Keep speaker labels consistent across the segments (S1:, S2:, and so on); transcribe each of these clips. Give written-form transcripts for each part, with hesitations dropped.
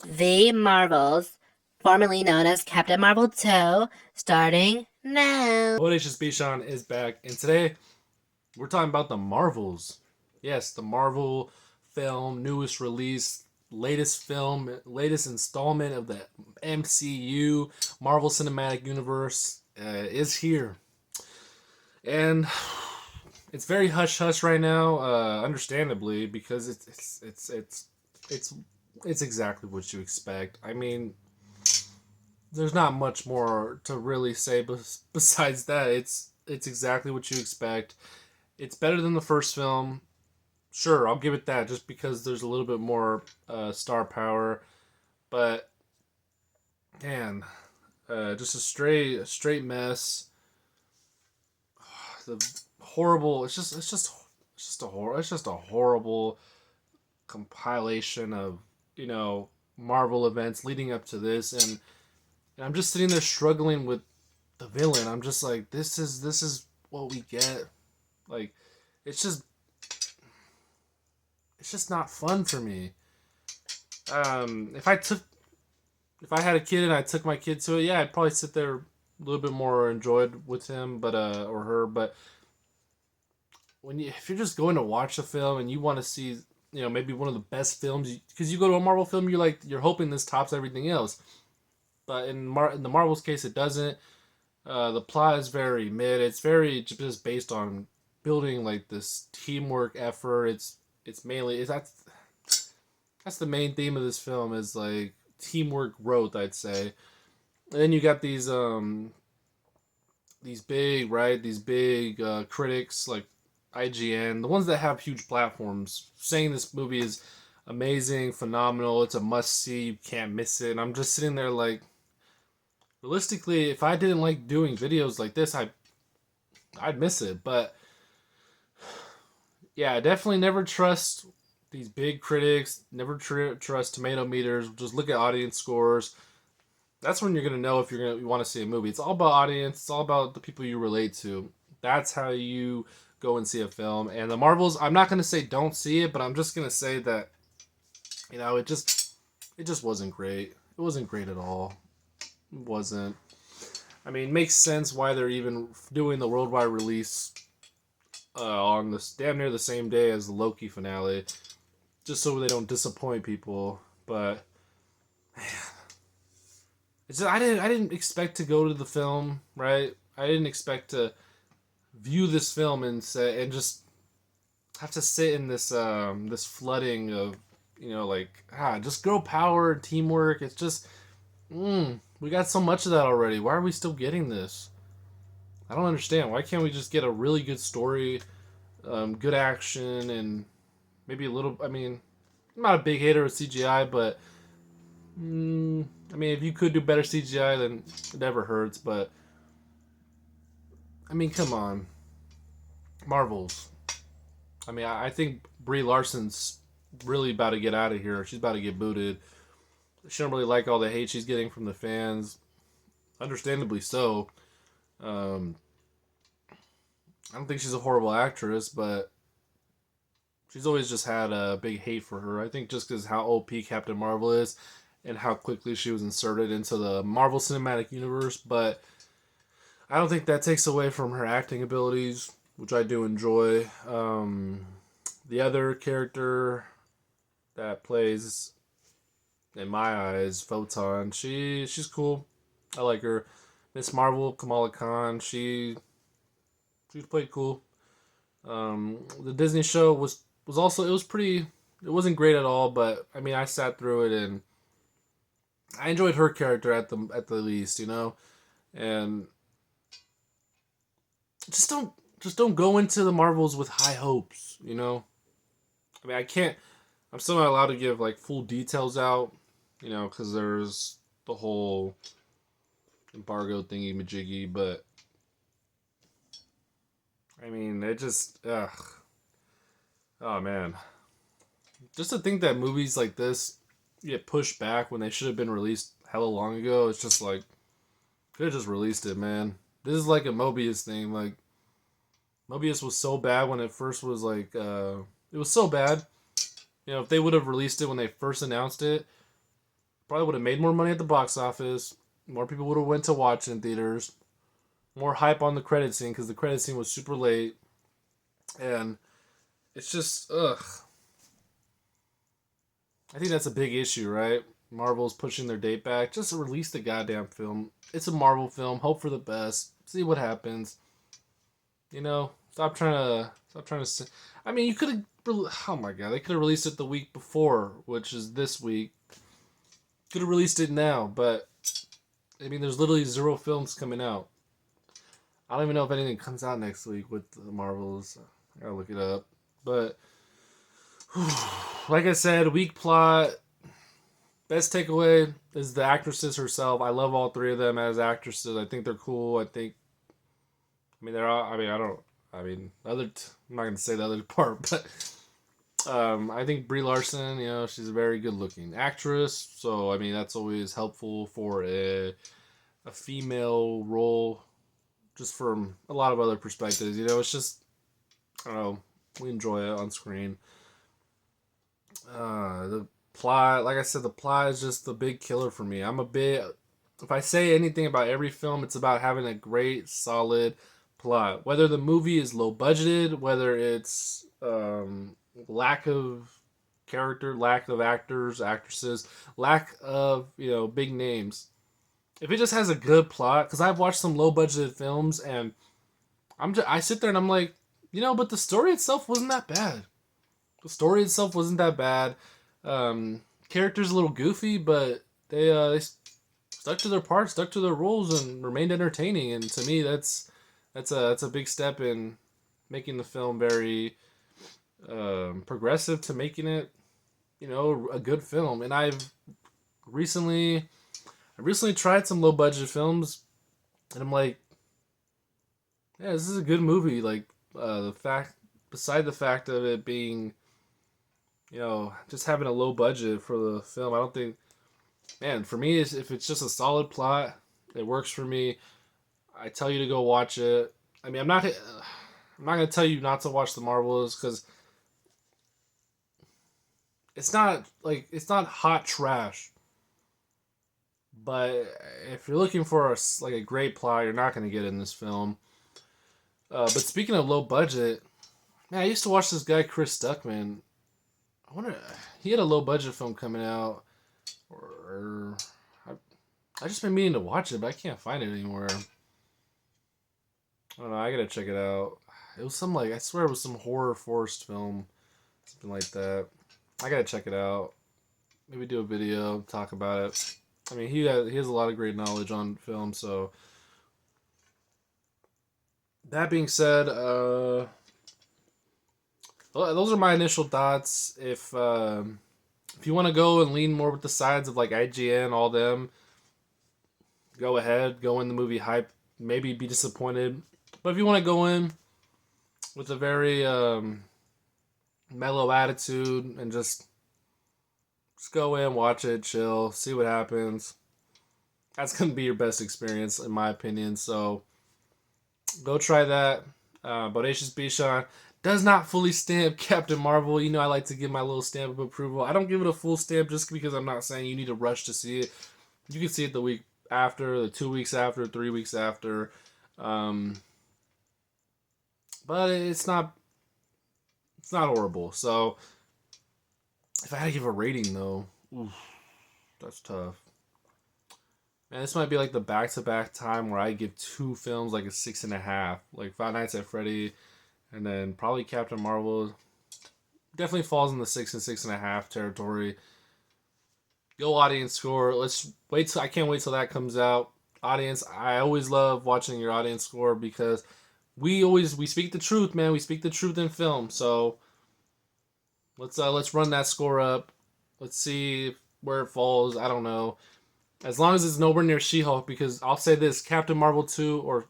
S1: The Marvels, formerly known as Captain Marvel 2, starting now.
S2: HSB Sean is back, and today we're talking about the Marvels. Yes, the Marvel film, newest release, latest film, latest installment of the MCU, Marvel Cinematic Universe, is here. And it's very hush hush right now, understandably, because it's exactly what you expect. I mean, there's not much more to really say besides that. It's exactly what you expect. It's better than the first film. Sure, I'll give it that, just because there's a little bit more star power. But man, just a straight mess. The horrible. It's just a horrible compilation of Marvel events leading up to this, and I'm just sitting there struggling with the villain. I'm just like, this is what we get. Like, it's just it's just not fun for me. If I had a kid and I took my kid to it, yeah, I'd probably sit there a little bit more enjoyed with him, but or her. But if you're just going to watch a film and you want to see, maybe one of the best films, because you go to a Marvel film, you're hoping this tops everything else. But in the Marvel's case, it doesn't. The plot is very mid. It's very just based on building like this teamwork effort. It's mainly that's the main theme of this film, is like teamwork growth, I'd say. And then you got these big critics like IGN, the ones that have huge platforms, saying this movie is amazing, phenomenal, it's a must see, you can't miss it. And I'm just sitting there like, realistically, if I didn't like doing videos like this, I'd miss it. But yeah, definitely never trust these big critics. Never trust tomato meters. Just look at audience scores. That's when you're gonna know if you want to see a movie. It's all about audience. It's all about the people you relate to. That's how you go and see a film. And the Marvels, I'm not gonna say don't see it, but I'm just gonna say that it just wasn't great. It wasn't great at all. It wasn't. I mean, it makes sense why they're even doing the worldwide release on this damn near the same day as the Loki finale, just so they don't disappoint people. But I didn't expect to go to the film, right? I didn't expect to view this film and just have to sit in this flooding of like, just girl power and teamwork. It's just we got so much of that already. Why are we still getting this? I don't understand. Why can't we just get a really good story, good action, and maybe a little? I mean, I'm not a big hater of CGI, but I mean, if you could do better CGI, then it never hurts. But I mean, come on, Marvels. I mean, I think Brie Larson's really about to get out of here. She's about to get booted. She don't really like all the hate she's getting from the fans. Understandably so. Um, I don't think she's a horrible actress, but she's always just had a big hate for her. I think just because how OP Captain Marvel is and how quickly she was inserted into the Marvel Cinematic Universe. But I don't think that takes away from her acting abilities, which I do enjoy. The other character that plays, in my eyes, Photon, she's cool. I like her. Miss Marvel, Kamala Khan, she played cool. The Disney show was also, it was pretty. It wasn't great at all, but I mean, I sat through it and I enjoyed her character at the least, and just don't go into the Marvels with high hopes. I mean, I can't. I'm still not allowed to give like full details out, because there's the whole embargo thingy majiggy. But I mean, it just oh man, just to think that movies like this get pushed back when they should have been released hella long ago. It's just like, could have just released it, man. This is like a Mobius thing. Like, Mobius was so bad when it first was like, it was so bad. If they would have released it when they first announced it, Probably would have made more money at the box office. More people would have went to watch in theaters. More hype on the credit scene because the credit scene was super late, and it's just ugh. I think that's a big issue, right? Marvel's pushing their date back. Just release the goddamn film. It's a Marvel film. Hope for the best. See what happens. You know, stop trying to. I mean, you could have. Oh my god, they could have released it the week before, which is this week. Could have released it now, but I mean, there's literally zero films coming out. I don't even know if anything comes out next week with the Marvels. I gotta look it up. But like I said, weak plot. Best takeaway is the actresses herself. I love all three of them as actresses. I think they're cool. I mean, they're all. I mean, I don't. I mean, I'm not gonna say the other part, but I think Brie Larson. You know, she's a very good-looking actress. So I mean, that's always helpful for a female role. Just from a lot of other perspectives, you know, it's just I don't know. We enjoy it on screen. The plot, like I said, the plot is just the big killer for me. I'm a bit. If I say anything about every film, it's about having a great, solid plot. Whether the movie is low budgeted, whether it's lack of character, lack of actors, actresses, lack of big names. If it just has a good plot, because I've watched some low budgeted films and I sit there and I'm like, but the story itself wasn't that bad. The story itself wasn't that bad. Characters a little goofy, but they stuck to their parts, stuck to their roles, and remained entertaining. And to me, that's a big step in making the film very progressive to making it, a good film. And I recently tried some low budget films, and I'm like, yeah, this is a good movie. Like beside the fact of it being, just having a low budget for the film, I don't think, man, for me, if it's just a solid plot, it works for me. I tell you to go watch it. I mean, I'm not gonna tell you not to watch the Marvels because it's not hot trash. But if you're looking for a great plot, you're not gonna get it in this film. But speaking of low budget, man, I used to watch this guy Chris Stuckman. I wonder, he had a low budget film coming out, or I just been meaning to watch it, but I can't find it anywhere. I don't know. I gotta check it out. It was I swear it was some horror forced film, something like that. I gotta check it out. Maybe do a video, talk about it. I mean, he has a lot of great knowledge on film. So that being said, those are my initial thoughts. If you want to go and lean more with the sides of like IGN, all them, go ahead. Go in the movie hype. Maybe be disappointed. But if you want to go in with a very mellow attitude and just go in, watch it, chill, see what happens. That's going to be your best experience, in my opinion. So go try that. Bodacious Bishan does not fully stamp Captain Marvel. I like to give my little stamp of approval. I don't give it a full stamp just because I'm not saying you need to rush to see it. You can see it the week after, the 2 weeks after, 3 weeks after. But it's not horrible. So if I had to give a rating though, oof, that's tough. Man, this might be like the back-to-back time where I give two films like a 6.5, like Five Nights at Freddy, and then probably Captain Marvel. Definitely falls in the 6 and 6.5 territory. Go audience score. Let's wait I can't wait till that comes out. Audience, I always love watching your audience score because we speak the truth, man. We speak the truth in film. So let's run that score up. Let's see where it falls. I don't know. As long as it's nowhere near She-Hulk, because I'll say this, Captain Marvel 2, or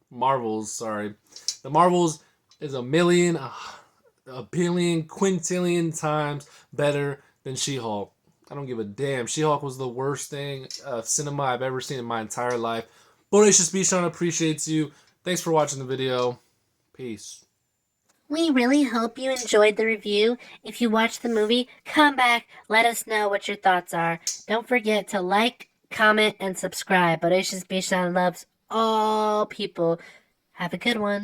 S2: Marvels, sorry. The Marvels is a billion, quintillion times better than She-Hulk. I don't give a damn. She-Hulk was the worst thing of cinema I've ever seen in my entire life. Bodacious Bishan appreciates you. Thanks for watching the video. Peace.
S1: We really hope you enjoyed the review. If you watched the movie, come back, let us know what your thoughts are. Don't forget to like, comment, and subscribe. Bodacious Bishan loves all people. Have a good one.